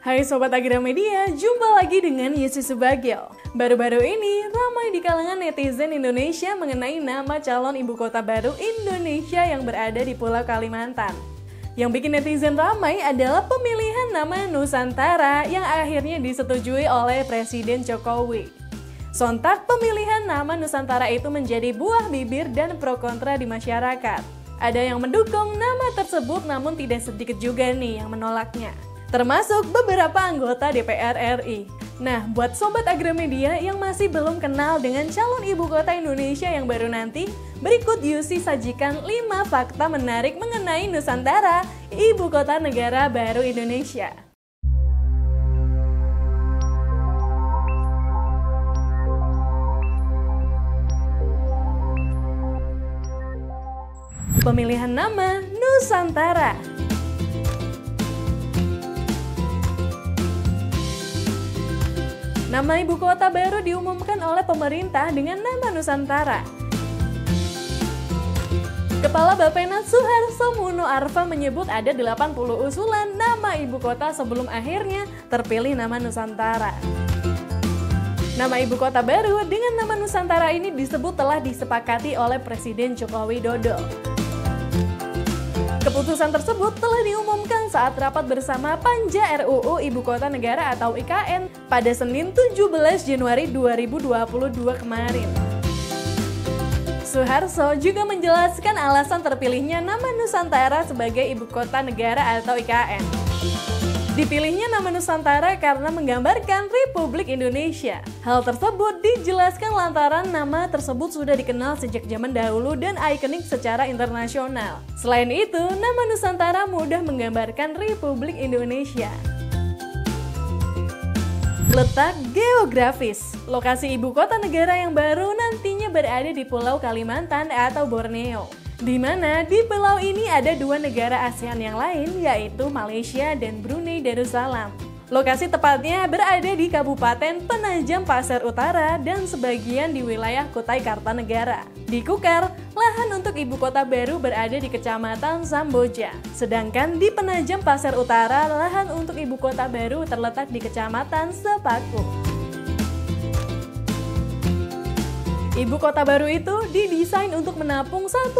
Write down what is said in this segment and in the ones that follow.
Hai Sobat Agramedia, jumpa lagi dengan Yesi Subagio. Baru-baru ini ramai di kalangan netizen Indonesia mengenai nama calon ibu kota baru Indonesia yang berada di Pulau Kalimantan. Yang bikin netizen ramai adalah pemilihan nama Nusantara yang akhirnya disetujui oleh Presiden Jokowi. Sontak pemilihan nama Nusantara itu menjadi buah bibir dan pro kontra di masyarakat. Ada yang mendukung nama tersebut namun tidak sedikit juga nih yang menolaknya, termasuk beberapa anggota DPR RI. Nah, buat Sobat Agramedia yang masih belum kenal dengan calon ibu kota Indonesia yang baru nanti, berikut Yusi sajikan 5 fakta menarik mengenai Nusantara, ibu kota negara baru Indonesia. Pemilihan nama Nusantara. Nama ibu kota baru diumumkan oleh pemerintah dengan nama Nusantara. Kepala Bappenas Suharso Mono Arfa menyebut ada 80 usulan nama ibu kota sebelum akhirnya terpilih nama Nusantara. Nama ibu kota baru dengan nama Nusantara ini disebut telah disepakati oleh Presiden Joko Widodo. Keputusan tersebut telah diumumkan saat rapat bersama Panja RUU Ibu Kota Negara atau IKN pada Senin 17 Januari 2022 kemarin. Suharso juga menjelaskan alasan terpilihnya nama Nusantara sebagai Ibu Kota Negara atau IKN. Dipilihnya nama Nusantara karena menggambarkan Republik Indonesia. Hal tersebut dijelaskan lantaran nama tersebut sudah dikenal sejak zaman dahulu dan ikonik secara internasional. Selain itu, nama Nusantara mudah menggambarkan Republik Indonesia. Letak geografis. Lokasi ibu kota negara yang baru nantinya berada di Pulau Kalimantan atau Borneo, di mana di pulau ini ada 2 negara ASEAN yang lain, yaitu Malaysia dan Brunei Darussalam. Lokasi tepatnya berada di Kabupaten Penajam Pasir Utara dan sebagian di wilayah Kutai Kartanegara. Di Kukar, lahan untuk ibu kota baru berada di Kecamatan Samboja. Sedangkan di Penajam Pasir Utara, lahan untuk ibu kota baru terletak di Kecamatan Sepaku. Ibu kota baru itu didesain untuk menampung 1,5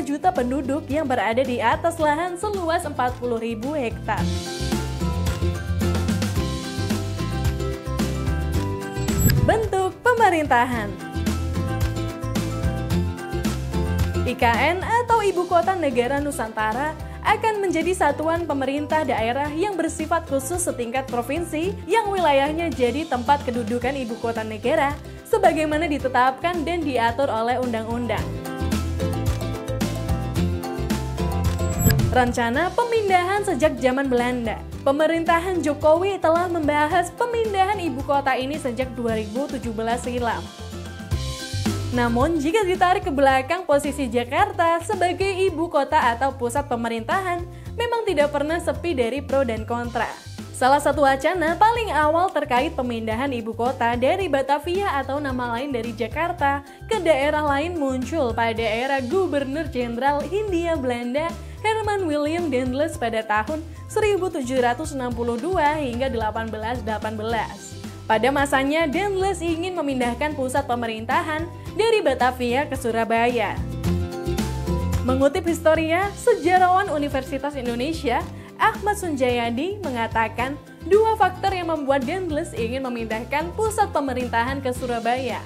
juta penduduk yang berada di atas lahan seluas 40.000 hektar. Bentuk pemerintahan. IKN atau Ibu Kota Negara Nusantara akan menjadi satuan pemerintah daerah yang bersifat khusus setingkat provinsi yang wilayahnya jadi tempat kedudukan ibu kota negara sebagaimana ditetapkan dan diatur oleh undang-undang. Rencana pemindahan sejak zaman Belanda. Pemerintahan Jokowi telah membahas pemindahan ibu kota ini sejak 2017 silam. Namun, jika ditarik ke belakang, posisi Jakarta sebagai ibu kota atau pusat pemerintahan memang tidak pernah sepi dari pro dan kontra. Salah satu wacana paling awal terkait pemindahan ibu kota dari Batavia atau nama lain dari Jakarta ke daerah lain muncul pada era Gubernur Jenderal Hindia Belanda Herman Willem Daendels pada tahun 1762 hingga 1818. Pada masanya, Daendels ingin memindahkan pusat pemerintahan dari Batavia ke Surabaya. Mengutip Historia, sejarawan Universitas Indonesia Ahmad Sunjayadi mengatakan 2 faktor yang membuat Daendels ingin memindahkan pusat pemerintahan ke Surabaya.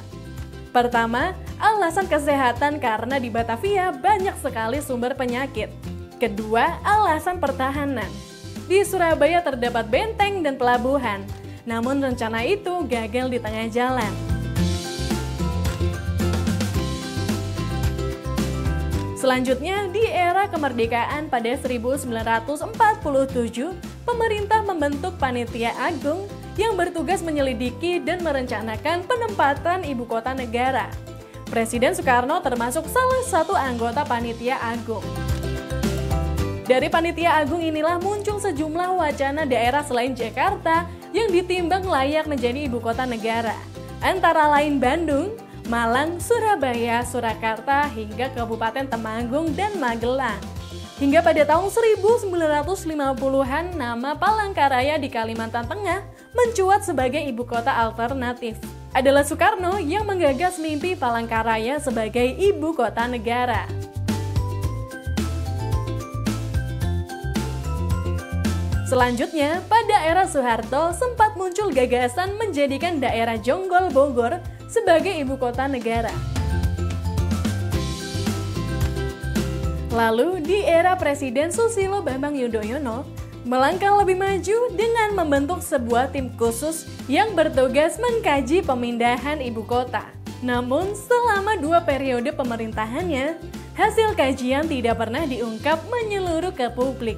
Pertama, alasan kesehatan karena di Batavia banyak sekali sumber penyakit. Kedua, alasan pertahanan. Di Surabaya terdapat benteng dan pelabuhan, namun rencana itu gagal di tengah jalan. Selanjutnya, di era kemerdekaan pada 1947, pemerintah membentuk Panitia Agung yang bertugas menyelidiki dan merencanakan penempatan ibu kota negara. Presiden Soekarno termasuk salah satu anggota Panitia Agung. Dari Panitia Agung inilah muncul sejumlah wacana daerah selain Jakarta yang ditimbang layak menjadi ibu kota negara, antara lain Bandung, Malang, Surabaya, Surakarta, hingga Kabupaten Temanggung dan Magelang. Hingga pada tahun 1950-an, nama Palangkaraya di Kalimantan Tengah mencuat sebagai ibu kota alternatif. Adalah Soekarno yang menggagas mimpi Palangkaraya sebagai ibu kota negara. Selanjutnya, pada era Soeharto sempat muncul gagasan menjadikan daerah Jonggol Bogor sebagai ibu kota negara. Lalu, di era Presiden Susilo Bambang Yudhoyono, melangkah lebih maju dengan membentuk sebuah tim khusus yang bertugas mengkaji pemindahan ibu kota. Namun, selama 2 periode pemerintahannya, hasil kajian tidak pernah diungkap menyeluruh ke publik.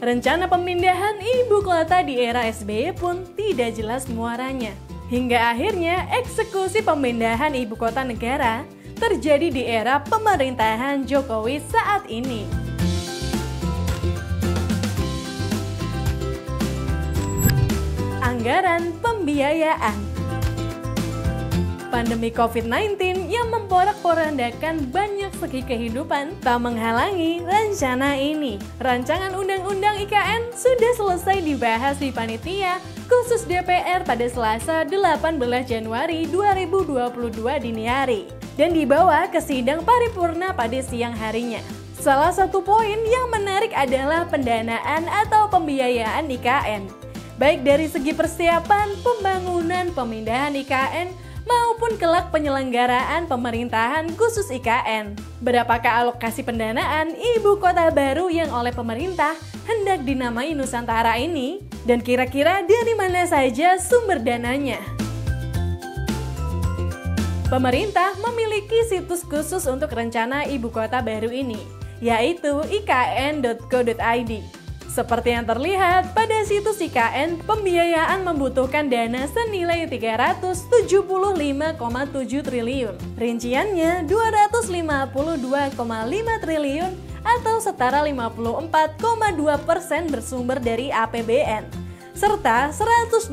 Rencana pemindahan ibu kota di era SBY pun tidak jelas muaranya. Hingga akhirnya eksekusi pemindahan ibu kota negara terjadi di era pemerintahan Jokowi saat ini. Anggaran pembiayaan. Pandemi COVID-19 yang memporak-porandakan banyak segi kehidupan tak menghalangi rencana ini. Rancangan Undang-Undang IKN sudah selesai dibahas di Panitia Khusus DPR pada Selasa 18 Januari 2022 dini hari dan dibawa ke sidang paripurna pada siang harinya. Salah satu poin yang menarik adalah pendanaan atau pembiayaan IKN, baik dari segi persiapan, pembangunan, pemindahan IKN, maupun kelak penyelenggaraan pemerintahan khusus IKN. Berapakah alokasi pendanaan ibu kota baru yang oleh pemerintah hendak dinamai Nusantara ini? Dan kira-kira dari mana saja sumber dananya? Pemerintah memiliki situs khusus untuk rencana ibu kota baru ini, yaitu ikn.co.id. Seperti yang terlihat pada situs IKN, pembiayaan membutuhkan dana senilai 375,7 triliun. Rinciannya 252,5 triliun atau setara 54,2% bersumber dari APBN, serta 123,2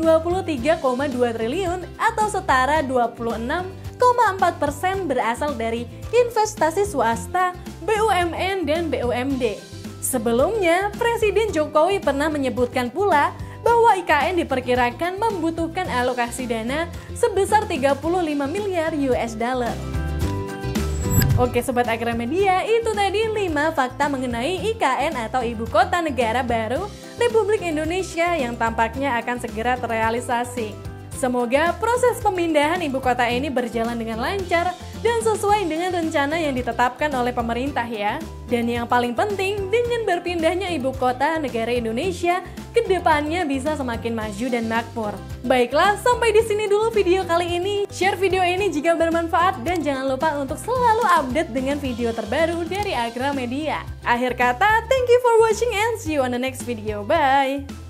triliun atau setara 26,4% berasal dari investasi swasta, BUMN, dan BUMD. Sebelumnya, Presiden Jokowi pernah menyebutkan pula bahwa IKN diperkirakan membutuhkan alokasi dana sebesar 35 miliar US dollar. Oke Sobat Agramedia, itu tadi 5 fakta mengenai IKN atau Ibu Kota Negara Baru Republik Indonesia yang tampaknya akan segera terrealisasi. Semoga proses pemindahan ibu kota ini berjalan dengan lancar dan sesuai dengan rencana yang ditetapkan oleh pemerintah ya. Dan yang paling penting, dengan berpindahnya ibu kota negara Indonesia, ke depannya bisa semakin maju dan makmur. Baiklah, sampai di sini dulu video kali ini. Share video ini jika bermanfaat dan jangan lupa untuk selalu update dengan video terbaru dari Agramedia. Akhir kata, thank you for watching and see you on the next video. Bye!